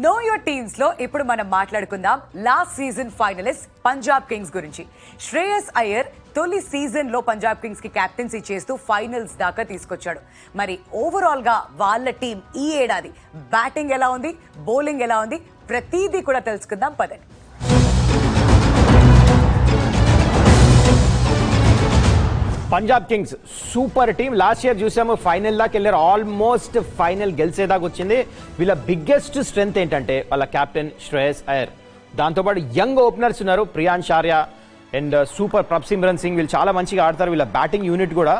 No your teams లో ఇప్పుడు మనం మాట్లాడుకుందాం last season finalist Punjab Kings గురించి. శ్రేయస్ అయ్యర్ తొలి సీజన్ లో పంజాబ్ కింగ్స్ కి కెప్టెన్సీ చేస్తూ ఫైనల్స్ దాకా తీసుకొచ్చాడు. మరి ఓవరాల్ గా వాళ్ళ టీం ఈ ఏడాది బ్యాటింగ్ ఎలా ఉంది, బౌలింగ్ ఎలా ఉంది, ప్రతిదీ కూడా తెలుసుకుందాం పదండి. Punjab Kings super team. Last year చూసాము ఫైనల్ దాకా వెళ్ళారు, ఆల్మోస్ట్ ఫైనల్ గెలిచేదాకా వచ్చింది. వీళ్ళ బిగ్గెస్ట్ స్ట్రెంగ్త్ ఏంటంటే వాళ్ళ కెప్టెన్ శ్రేయస్ అయ్యర్, దాంతోపాటు యంగ్ ఓపెనర్స్ ఉన్నారు prions Arya and super Prabhsimran Singh. వీళ్ళు చాలా మంచిగా ఆడతారు. వీళ్ళ బ్యాటింగ్ యూనిట్ కూడా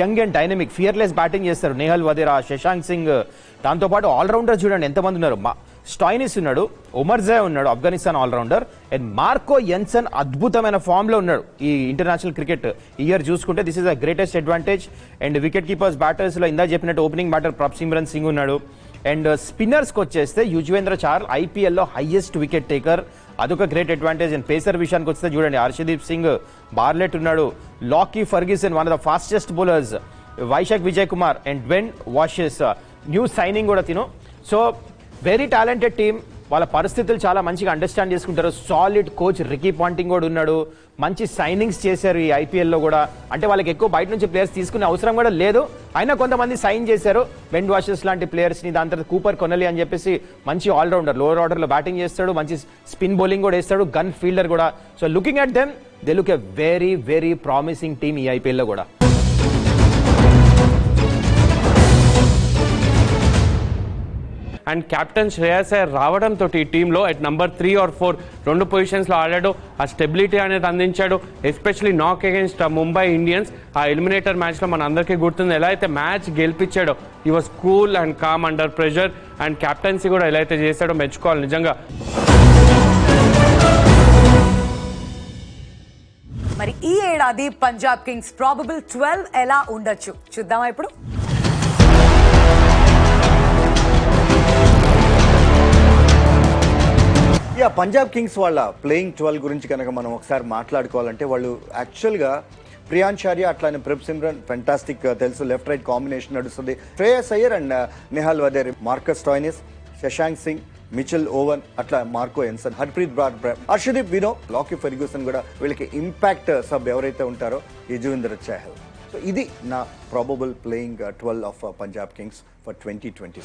young and dynamic, fearless batting చేస్తారు. నేహల్ వదేరా, శశాంక్ సింగ్, దాంతోపాటు ఆల్రౌండర్ చూడండి ఎంతమంది ఉన్నారు. స్టాయినిస్ ఉన్నాడు, ఒమర్జే ఉన్నాడు ఆఫ్ఘనిస్తాన్ ఆల్రౌండర్, అండ్ మార్కో యెన్సన్ అద్భుతమైన ఫామ్ లో ఉన్నాడు. ఈ ఇంటర్నేషనల్ క్రికెట్ ఇయర్ చూసుకుంటే this is the greatest advantage. And wicket keepers batters లో ఇందా చెప్పినట్టు ఓపెనింగ్ బ్యాటర్ ప్రభ్సిమ్రన్ సింగ్ ఉన్నాడు. అండ్ స్పిన్నర్స్ కి వచ్చేస్తే యుజ్వేంద్ర చాహల్ ఐపీఎల్ లో హైయెస్ట్ వికెట్ టేకర్, అదొక గ్రేట్ అడ్వాంటేజ్. అండ్ పేసర్ విషయానికి వస్తే చూడండి హర్షదీప్ సింగ్, బార్లెట్ ఉన్నాడు, Lockie Ferguson one of the fastest bowlers, Vyshak Vijay Kumar and Dwarshuis new signing కూడా తిను. So very talented team. వాళ్ళ పరిస్థితులు చాలా మంచిగా అండర్స్టాండ్ చేసుకుంటారు. సాలిడ్ కోచ్ రికీ పాంటింగ్ కూడా ఉన్నాడు. మంచి సైనింగ్స్ చేశారు ఈ ఐపీఎల్లో కూడా. అంటే వాళ్ళకి ఎక్కువ బయట నుంచి ప్లేయర్స్ తీసుకునే అవసరం కూడా లేదు, అయినా కొంతమంది సైన్ చేశారు. బెన్ వాషెస్ లాంటి ప్లేయర్స్ని, దాని తర్వాత కూపర్ కొనలి అని చెప్పేసి మంచి ఆల్రౌండర్, లోవర్ ఆర్డర్లో బ్యాటింగ్ చేస్తాడు, మంచి స్పిన్ బౌలింగ్ కూడా వేస్తాడు, గన్ ఫీల్డర్ కూడా. So looking at them they look a very very promising team ఈ ఐపీఎల్లో కూడా. అండ్ కెప్టెన్ శ్రేయస్ అయ్యర్ రావడంతో ఈ టీంలో అట్ నంబర్ 3 or 4 రెండు పొజిషన్స్లో ఆడాడు. ఆ స్టెబిలిటీ అనేది అందించాడు. ఎస్పెషలీ నాక్ అగేన్స్ట్ ముంబై ఇండియన్స్ ఆ ఎలిమినేటర్ మ్యాచ్లో మన అందరికీ గుర్తుంది ఎలా అయితే మ్యాచ్ గెలిపించాడో. ఈ was cool and calm under pressure. And captaincy కూడా ఎలా అయితే చేశాడో మెచ్చుకోవాలి నిజంగా. మరి ఈ ఏడాది పంజాబ్ కింగ్స్ ప్రాబబుల్ 12 ఎలా ఉండొచ్చు చూద్దామా ఇప్పుడు. పంజాబ్ కింగ్స్ వాళ్ళ ప్లేయింగ్ 12 గురించి కనుక మనం ఒకసారి మాట్లాడుకోవాలంటే వాళ్ళు యాక్చువల్గా ప్రియాన్స్ ఆర్య అట్లానే ప్రభ్సిమ్రన్ ఫెంటాస్టిక్ తెలుసు, లెఫ్ట్ రైట్ కాంబినేషన్ నడుస్తుంది. Shreyas Iyer and Nehal Wadhera, Marcus Stoinis, Shashank Singh, Mitchell Owen, అట్లా మార్కో యెన్సన్, హర్ప్రీత్ బ్రాడ్, హర్షదీప్ వినో, లాకీ ఫెర్గ్యూసన్ కూడా వీళ్ళకి ఇంపాక్ట్ సబ్ ఎవరైతే ఉంటారో యుజ్వేంద్ర చాహల్. సో ఇది నా probable playing 12 of Punjab Kings for 2020.